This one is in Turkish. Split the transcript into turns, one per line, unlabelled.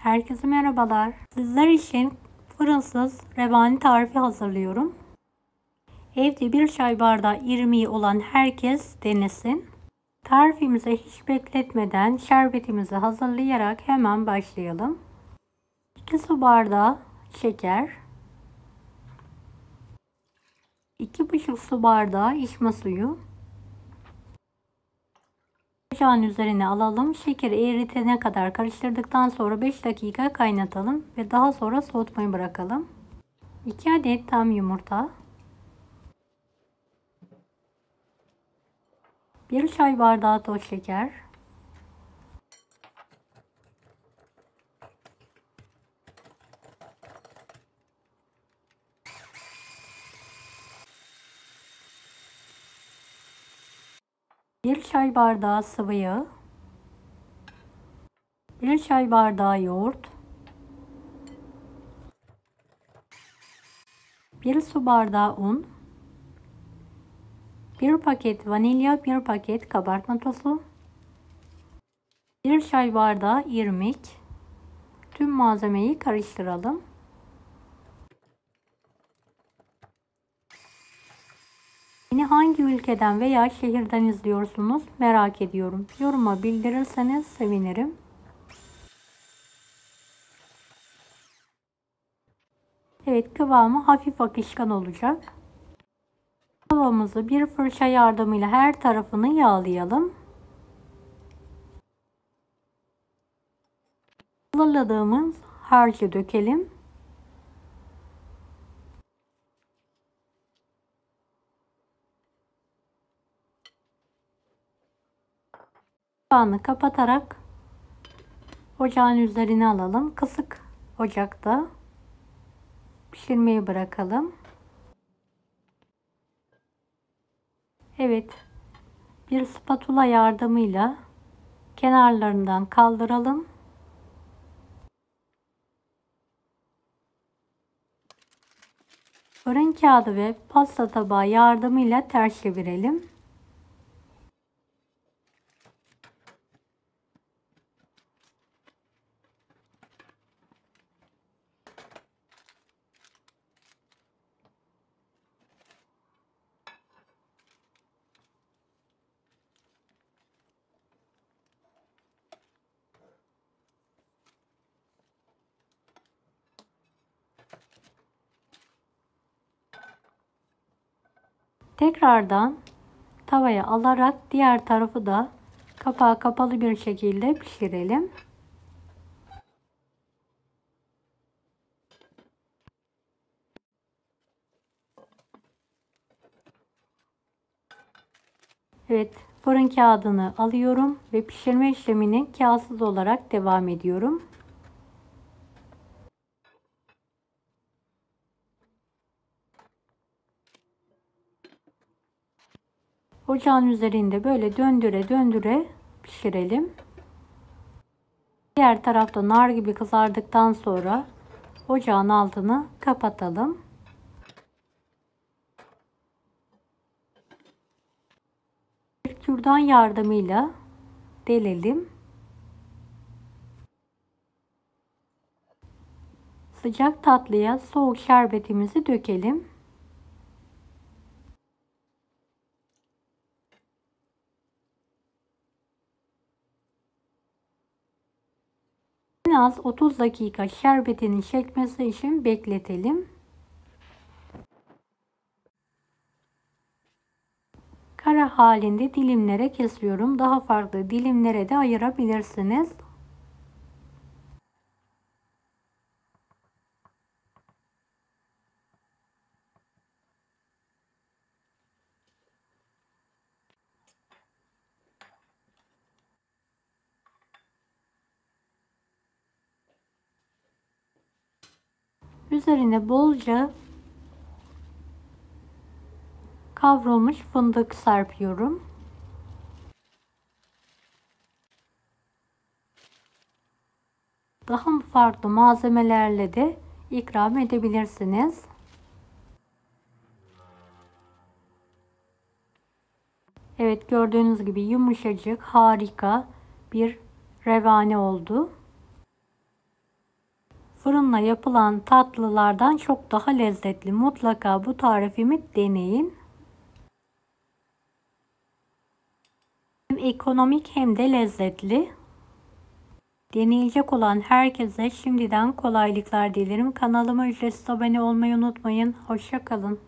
Herkese merhabalar. Sizler için fırınsız revani tarifi hazırlıyorum. Evde bir çay bardağı irmiği olan herkes denesin. Tarifimize hiç bekletmeden şerbetimizi hazırlayarak hemen başlayalım. 2 su bardağı şeker, 2,5 su bardağı içme suyu. Ocağın üzerine alalım. Şekeri eritene kadar karıştırdıktan sonra 5 dakika kaynatalım ve daha sonra soğutmayı bırakalım. 2 adet tam yumurta, 1 çay bardağı toz şeker, 1 çay bardağı sıvı yağ, 1 çay bardağı yoğurt, 1 su bardağı un, 1 paket vanilya, 1 paket kabartma tozu, 1 çay bardağı irmik. Tüm malzemeyi karıştıralım. Beni hangi ülkeden veya şehirden izliyorsunuz merak ediyorum. Yoruma bildirirseniz sevinirim. Evet, kıvamı hafif akışkan olacak. Tavamızı bir fırça yardımıyla her tarafını yağlayalım. Hazırladığımız harcı dökelim. Kapağını kapatarak ocağın üzerine alalım. Kısık ocakta pişirmeye bırakalım. Evet, bir spatula yardımıyla kenarlarından kaldıralım. Fırın kağıdı ve pasta tabağı yardımıyla ters çevirelim. Tekrardan tavaya alarak diğer tarafı da kapağı kapalı bir şekilde pişirelim. Evet, fırın kağıdını alıyorum ve pişirme işlemini kağıtsız olarak devam ediyorum. Ocağın üzerinde böyle döndüre döndüre pişirelim. Diğer tarafta nar gibi kızardıktan sonra ocağın altını kapatalım. Bir kürdan yardımıyla delelim. Sıcak tatlıya soğuk şerbetimizi dökelim. En az 30 dakika şerbetinin çekmesi için bekletelim. Kare halinde dilimlere kesiyorum. Daha farklı dilimlere de ayırabilirsiniz. Üzerine bolca kavrulmuş fındık serpiyorum. Daha farklı malzemelerle de ikram edebilirsiniz. Evet, gördüğünüz gibi yumuşacık, harika bir revani oldu. fırınla yapılan tatlılardan çok daha lezzetli. Mutlaka bu tarifimi deneyin. Hem ekonomik hem de lezzetli. Deneyecek olan herkese şimdiden kolaylıklar dilerim. Kanalıma ücretsiz abone olmayı unutmayın. Hoşça kalın.